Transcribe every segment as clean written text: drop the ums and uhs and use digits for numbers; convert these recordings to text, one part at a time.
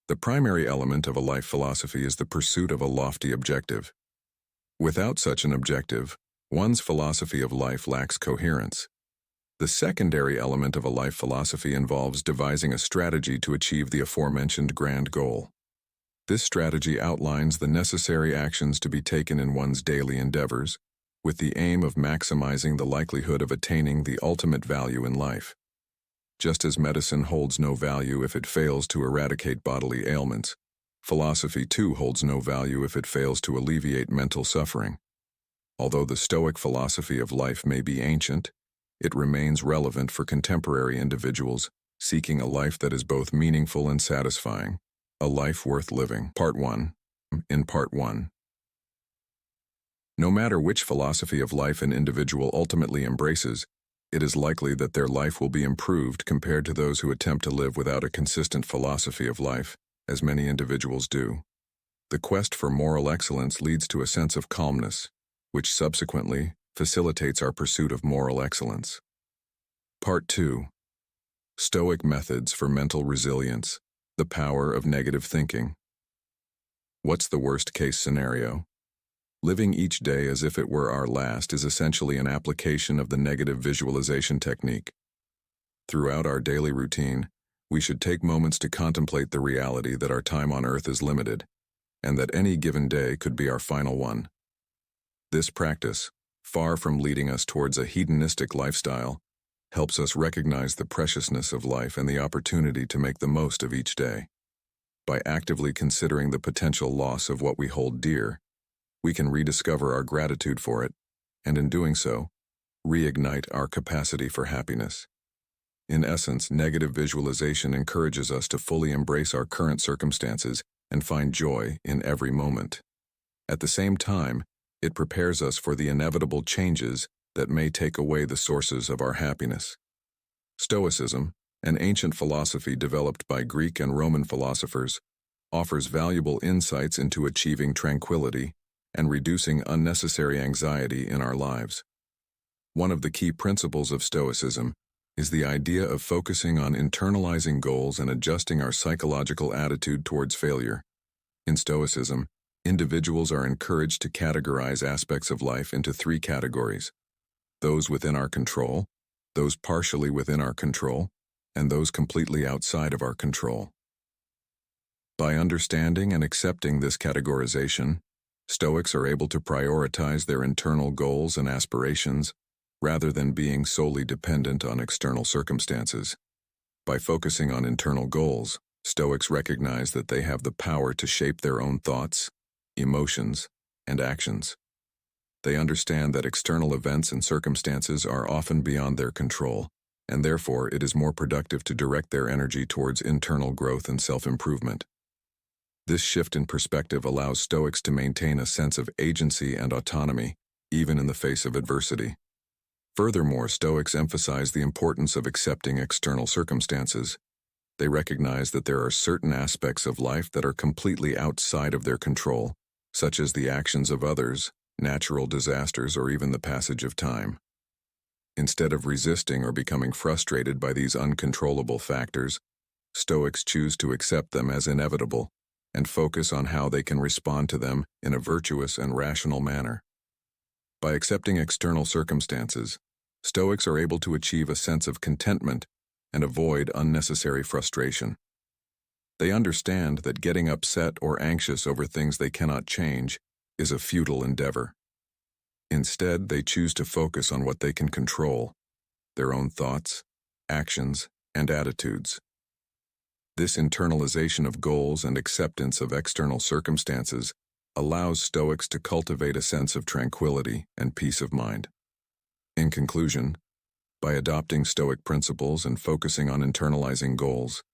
The primary element of a life philosophy is the pursuit of a lofty objective. Without such an objective, one's philosophy of life lacks coherence. The secondary element of a life philosophy involves devising a strategy to achieve the aforementioned grand goal. This strategy outlines the necessary actions to be taken in one's daily endeavors, with the aim of maximizing the likelihood of attaining the ultimate value in life. Just as medicine holds no value if it fails to eradicate bodily ailments, philosophy too holds no value if it fails to alleviate mental suffering. Although the Stoic philosophy of life may be ancient, it remains relevant for contemporary individuals seeking a life that is both meaningful and satisfying. A life worth living. Part 1. In Part 1. No matter which philosophy of life an individual ultimately embraces, it is likely that their life will be improved compared to those who attempt to live without a consistent philosophy of life, as many individuals do. The quest for moral excellence leads to a sense of calmness, which subsequently facilitates our pursuit of moral excellence. Part 2. Stoic methods for mental resilience. The power of negative thinking. What's the worst-case scenario? Living each day as if it were our last is essentially an application of the negative visualization technique. Throughout our daily routine, we should take moments to contemplate the reality that our time on earth is limited, and that any given day could be our final one. This practice, far from leading us towards a hedonistic lifestyle, helps us recognize the preciousness of life and the opportunity to make the most of each day. By actively considering the potential loss of what we hold dear, we can rediscover our gratitude for it, and in doing so, reignite our capacity for happiness. In essence, negative visualization encourages us to fully embrace our current circumstances and find joy in every moment. At the same time, it prepares us for the inevitable changes that may take away the sources of our happiness. Stoicism, an ancient philosophy developed by Greek and Roman philosophers, offers valuable insights into achieving tranquility and reducing unnecessary anxiety in our lives. One of the key principles of Stoicism is the idea of focusing on internalizing goals and adjusting our psychological attitude towards failure. In Stoicism, individuals are encouraged to categorize aspects of life into 3 categories: those within our control, those partially within our control, and those completely outside of our control. By understanding and accepting this categorization, Stoics are able to prioritize their internal goals and aspirations rather than being solely dependent on external circumstances. By focusing on internal goals, Stoics recognize that they have the power to shape their own thoughts, emotions, and actions. They understand that external events and circumstances are often beyond their control, and therefore it is more productive to direct their energy towards internal growth and self-improvement. This shift in perspective allows Stoics to maintain a sense of agency and autonomy, even in the face of adversity. Furthermore, Stoics emphasize the importance of accepting external circumstances. They recognize that there are certain aspects of life that are completely outside of their control, such as the actions of others, natural disasters, or even the passage of time. Instead of resisting or becoming frustrated by these uncontrollable factors, Stoics choose to accept them as inevitable and focus on how they can respond to them in a virtuous and rational manner. By accepting external circumstances, Stoics are able to achieve a sense of contentment and avoid unnecessary frustration. They understand that getting upset or anxious over things they cannot change is a futile endeavor. Instead, they choose to focus on what they can control: their own thoughts, actions, and attitudes. This internalization of goals and acceptance of external circumstances allows Stoics to cultivate a sense of tranquility and peace of mind. In conclusion, by adopting Stoic principles and focusing on internalizing goals,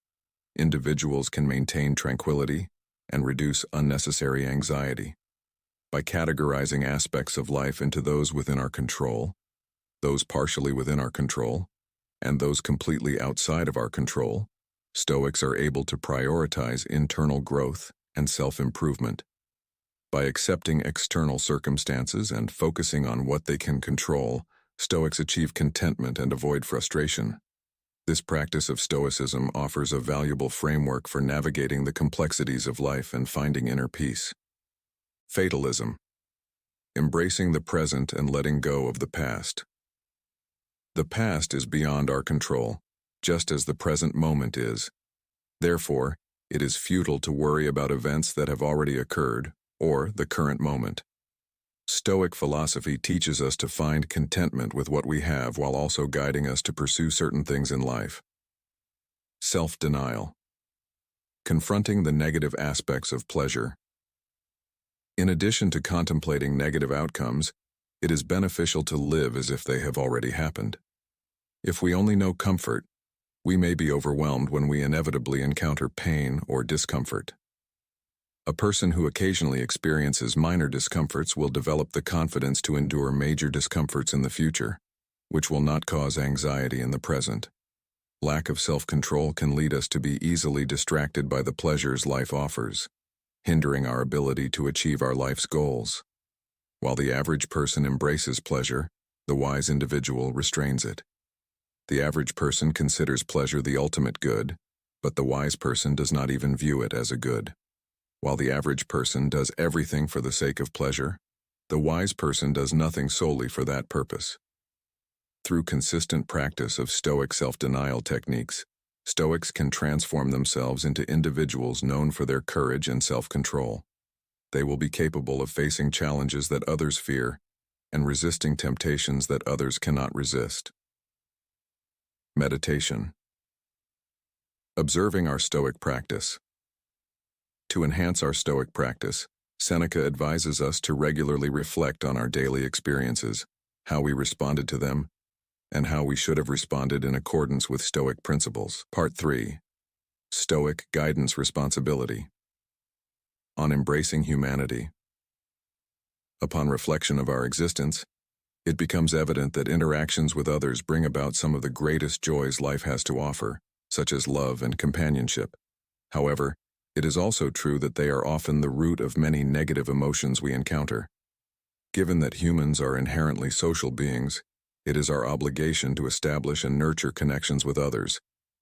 individuals can maintain tranquility and reduce unnecessary anxiety. By categorizing aspects of life into those within our control, those partially within our control, and those completely outside of our control, Stoics are able to prioritize internal growth and self-improvement. By accepting external circumstances and focusing on what they can control, Stoics achieve contentment and avoid frustration. This practice of Stoicism offers a valuable framework for navigating the complexities of life and finding inner peace. Fatalism. Embracing the present and letting go of the past. The past is beyond our control, just as the present moment is. Therefore, it is futile to worry about events that have already occurred, or the current moment. Stoic philosophy teaches us to find contentment with what we have while also guiding us to pursue certain things in life. Self-denial. Confronting the negative aspects of pleasure. In addition to contemplating negative outcomes, it is beneficial to live as if they have already happened. If we only know comfort, we may be overwhelmed when we inevitably encounter pain or discomfort. A person who occasionally experiences minor discomforts will develop the confidence to endure major discomforts in the future, which will not cause anxiety in the present. Lack of self-control can lead us to be easily distracted by the pleasures life offers, hindering our ability to achieve our life's goals. While the average person embraces pleasure, the wise individual restrains it. The average person considers pleasure the ultimate good, but the wise person does not even view it as a good. While the average person does everything for the sake of pleasure, the wise person does nothing solely for that purpose. Through consistent practice of Stoic self-denial techniques, Stoics can transform themselves into individuals known for their courage and self-control. They will be capable of facing challenges that others fear and resisting temptations that others cannot resist. Meditation. Observing our Stoic practice. To enhance our Stoic practice, Seneca advises us to regularly reflect on our daily experiences, how we responded to them, and how we should have responded in accordance with Stoic principles. Part 3. Stoic Guidance Responsibility. On embracing humanity. Upon reflection of our existence, it becomes evident that interactions with others bring about some of the greatest joys life has to offer, such as love and companionship. However, it is also true that they are often the root of many negative emotions we encounter. Given that humans are inherently social beings, it is our obligation to establish and nurture connections with others,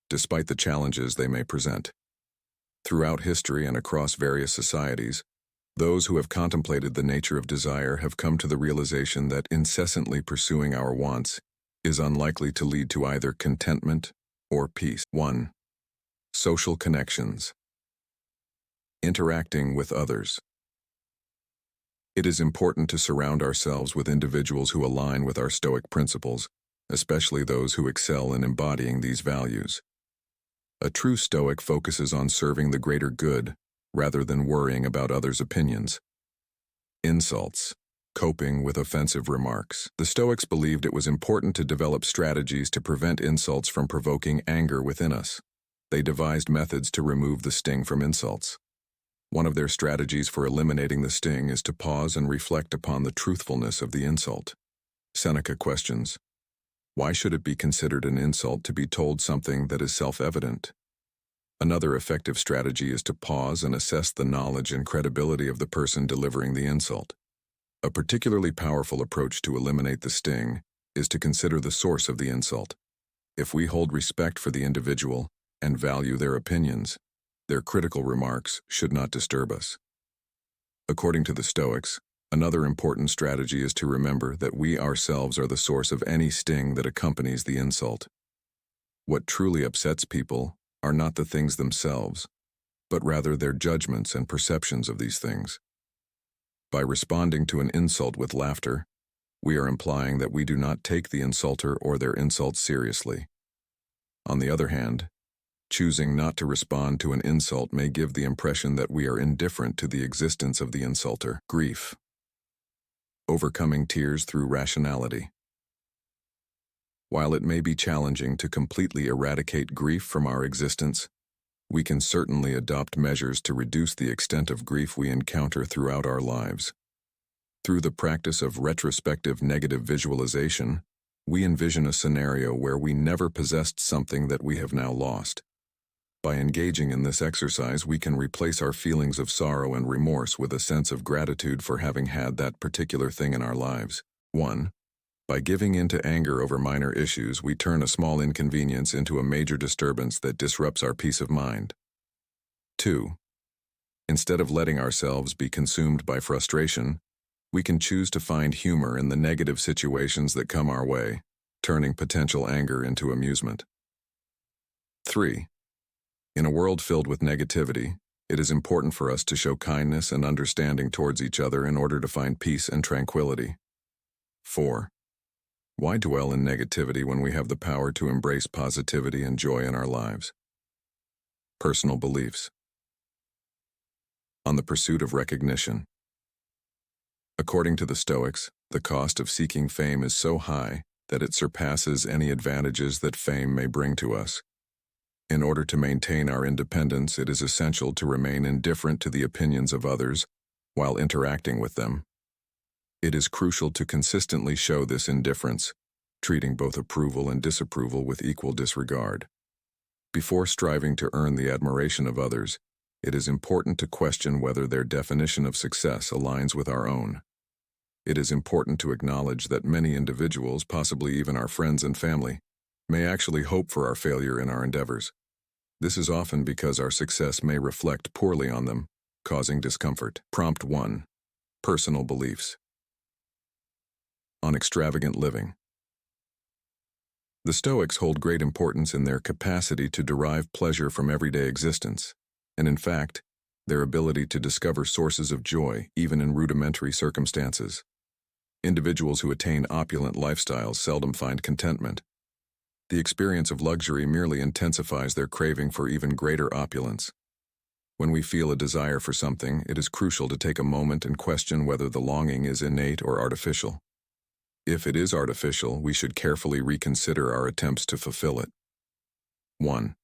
despite the challenges they may present. Throughout history and across various societies, those who have contemplated the nature of desire have come to the realization that incessantly pursuing our wants is unlikely to lead to either contentment or peace. 1. Social connections. Interacting with others. It is important to surround ourselves with individuals who align with our Stoic principles, especially those who excel in embodying these values. A true Stoic focuses on serving the greater good, rather than worrying about others' opinions. Insults. Coping with offensive remarks. The Stoics believed it was important to develop strategies to prevent insults from provoking anger within us. They devised methods to remove the sting from insults. One of their strategies for eliminating the sting is to pause and reflect upon the truthfulness of the insult. Seneca questions, why should it be considered an insult to be told something that is self-evident? Another effective strategy is to pause and assess the knowledge and credibility of the person delivering the insult. A particularly powerful approach to eliminate the sting is to consider the source of the insult. If we hold respect for the individual and value their opinions, their critical remarks should not disturb us. According to the Stoics, another important strategy is to remember that we ourselves are the source of any sting that accompanies the insult. What truly upsets people are not the things themselves, but rather their judgments and perceptions of these things. By responding to an insult with laughter, we are implying that we do not take the insulter or their insult seriously. On the other hand, choosing not to respond to an insult may give the impression that we are indifferent to the existence of the insulter. Grief. Overcoming tears through rationality. While it may be challenging to completely eradicate grief from our existence, we can certainly adopt measures to reduce the extent of grief we encounter throughout our lives. Through the practice of retrospective negative visualization, we envision a scenario where we never possessed something that we have now lost. By engaging in this exercise, we can replace our feelings of sorrow and remorse with a sense of gratitude for having had that particular thing in our lives. 1. By giving in to anger over minor issues, we turn a small inconvenience into a major disturbance that disrupts our peace of mind. 2. Instead of letting ourselves be consumed by frustration, we can choose to find humor in the negative situations that come our way, turning potential anger into amusement. 3. In a world filled with negativity, it is important for us to show kindness and understanding towards each other in order to find peace and tranquility. 4. Why dwell in negativity when we have the power to embrace positivity and joy in our lives? Personal beliefs. On the pursuit of recognition. According to the Stoics, the cost of seeking fame is so high that it surpasses any advantages that fame may bring to us. In order to maintain our independence, it is essential to remain indifferent to the opinions of others while interacting with them. It is crucial to consistently show this indifference, treating both approval and disapproval with equal disregard. Before striving to earn the admiration of others, it is important to question whether their definition of success aligns with our own. It is important to acknowledge that many individuals, possibly even our friends and family, may actually hope for our failure in our endeavors. This is often because our success may reflect poorly on them, causing discomfort. Prompt 1. Personal beliefs. On extravagant living. The Stoics hold great importance in their capacity to derive pleasure from everyday existence, and in fact, their ability to discover sources of joy even in rudimentary circumstances. Individuals who attain opulent lifestyles seldom find contentment. The experience of luxury merely intensifies their craving for even greater opulence. When we feel a desire for something, it is crucial to take a moment and question whether the longing is innate or artificial. If it is artificial, we should carefully reconsider our attempts to fulfill it. 1.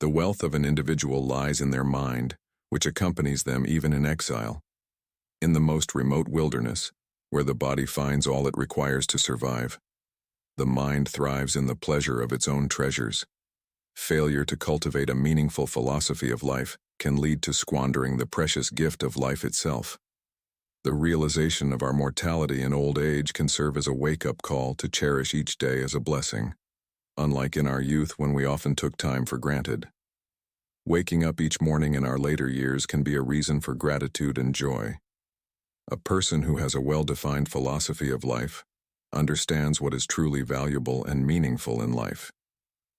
The wealth of an individual lies in their mind, which accompanies them even in exile. In the most remote wilderness, where the body finds all it requires to survive, the mind thrives in the pleasure of its own treasures. Failure to cultivate a meaningful philosophy of life can lead to squandering the precious gift of life itself. The realization of our mortality in old age can serve as a wake-up call to cherish each day as a blessing, unlike in our youth when we often took time for granted. Waking up each morning in our later years can be a reason for gratitude and joy. A person who has a well-defined philosophy of life understands what is truly valuable and meaningful in life.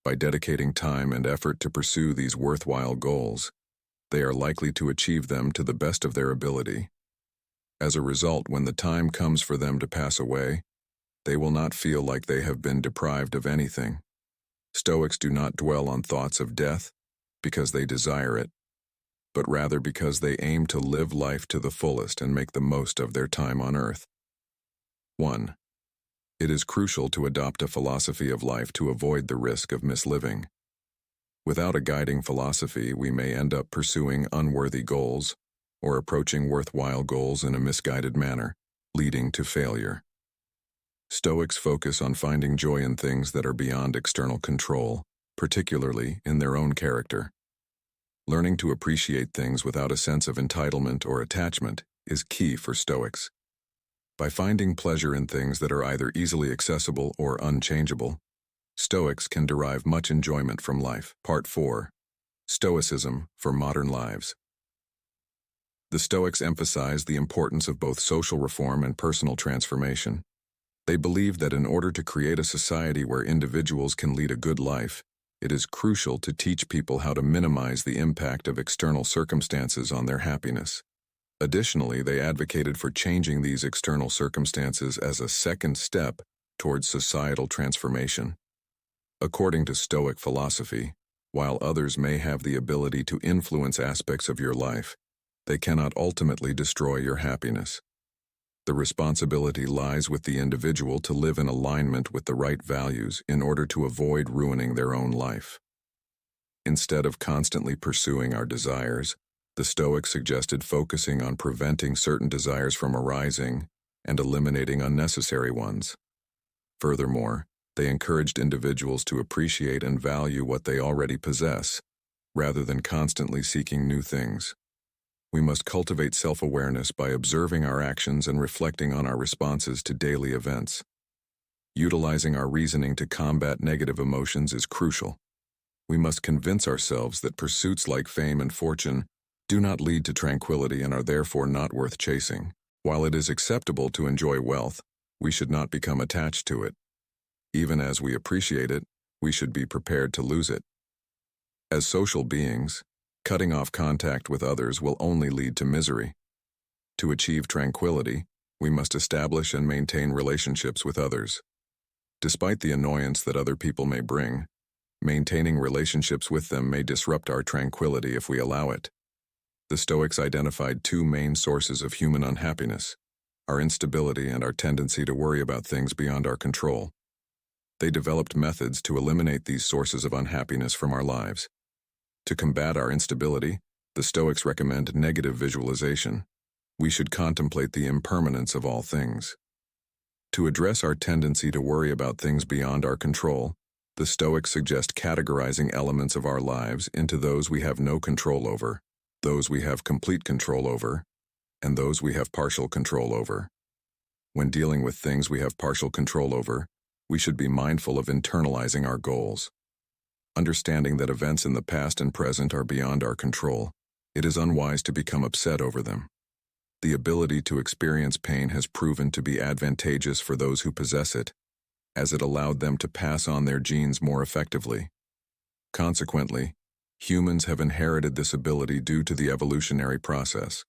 By dedicating time and effort to pursue these worthwhile goals, they are likely to achieve them to the best of their ability. As a result, when the time comes for them to pass away, they will not feel like they have been deprived of anything. Stoics do not dwell on thoughts of death because they desire it, but rather because they aim to live life to the fullest and make the most of their time on earth. 1. It is crucial to adopt a philosophy of life to avoid the risk of misliving. Without a guiding philosophy, we may end up pursuing unworthy goals or approaching worthwhile goals in a misguided manner, leading to failure. Stoics focus on finding joy in things that are beyond external control, particularly in their own character. Learning to appreciate things without a sense of entitlement or attachment is key for Stoics. By finding pleasure in things that are either easily accessible or unchangeable, Stoics can derive much enjoyment from life. Part 4. Stoicism for Modern Lives. The Stoics emphasize the importance of both social reform and personal transformation. They believe that in order to create a society where individuals can lead a good life, it is crucial to teach people how to minimize the impact of external circumstances on their happiness. Additionally, they advocated for changing these external circumstances as a second step towards societal transformation. According to Stoic philosophy, while others may have the ability to influence aspects of your life, they cannot ultimately destroy your happiness. The responsibility lies with the individual to live in alignment with the right values in order to avoid ruining their own life. Instead of constantly pursuing our desires, the Stoics suggested focusing on preventing certain desires from arising and eliminating unnecessary ones. Furthermore, they encouraged individuals to appreciate and value what they already possess, rather than constantly seeking new things. We must cultivate self-awareness by observing our actions and reflecting on our responses to daily events. Utilizing our reasoning to combat negative emotions is crucial. We must convince ourselves that pursuits like fame and fortune do not lead to tranquility and are therefore not worth chasing. While it is acceptable to enjoy wealth, we should not become attached to it. Even as we appreciate it, we should be prepared to lose it. As social beings, cutting off contact with others will only lead to misery. To achieve tranquility, we must establish and maintain relationships with others. Despite the annoyance that other people may bring, maintaining relationships with them may disrupt our tranquility if we allow it. The Stoics identified two main sources of human unhappiness: our instability and our tendency to worry about things beyond our control. They developed methods to eliminate these sources of unhappiness from our lives. To combat our instability, the Stoics recommend negative visualization. We should contemplate the impermanence of all things. To address our tendency to worry about things beyond our control, the Stoics suggest categorizing elements of our lives into those we have no control over, those we have complete control over, and those we have partial control over. When dealing with things we have partial control over, we should be mindful of internalizing our goals. Understanding that events in the past and present are beyond our control, it is unwise to become upset over them. The ability to experience pain has proven to be advantageous for those who possess it, as it allowed them to pass on their genes more effectively. Consequently, humans have inherited this ability due to the evolutionary process.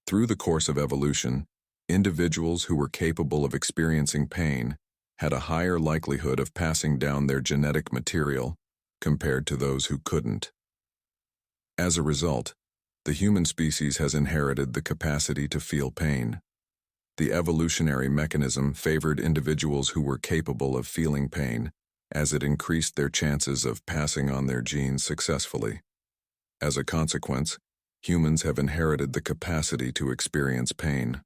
Through the course of evolution, individuals who were capable of experiencing pain had a higher likelihood of passing down their genetic material compared to those who couldn't. As a result, the human species has inherited the capacity to feel pain. The evolutionary mechanism favored individuals who were capable of feeling pain, as it increased their chances of passing on their genes successfully. As a consequence, humans have inherited the capacity to experience pain.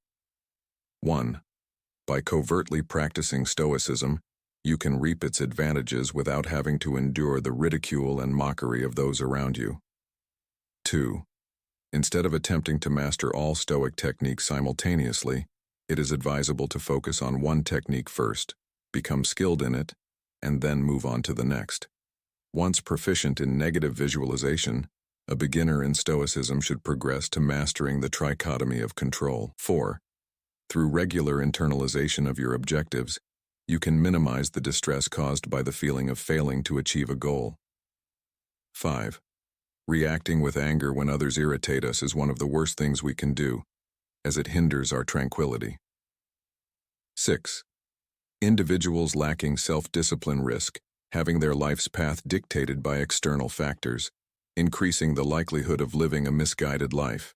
1. By covertly practicing Stoicism, you can reap its advantages without having to endure the ridicule and mockery of those around you. 2. Instead of attempting to master all Stoic techniques simultaneously, it is advisable to focus on one technique first, become skilled in it, and then move on to the next. Once proficient in negative visualization, a beginner in Stoicism should progress to mastering the trichotomy of control. 4. Through regular internalization of your objectives, you can minimize the distress caused by the feeling of failing to achieve a goal. 5. Reacting with anger when others irritate us is one of the worst things we can do, as it hinders our tranquility. 6. Individuals lacking self-discipline risk having their life's path dictated by external factors, increasing the likelihood of living a misguided life.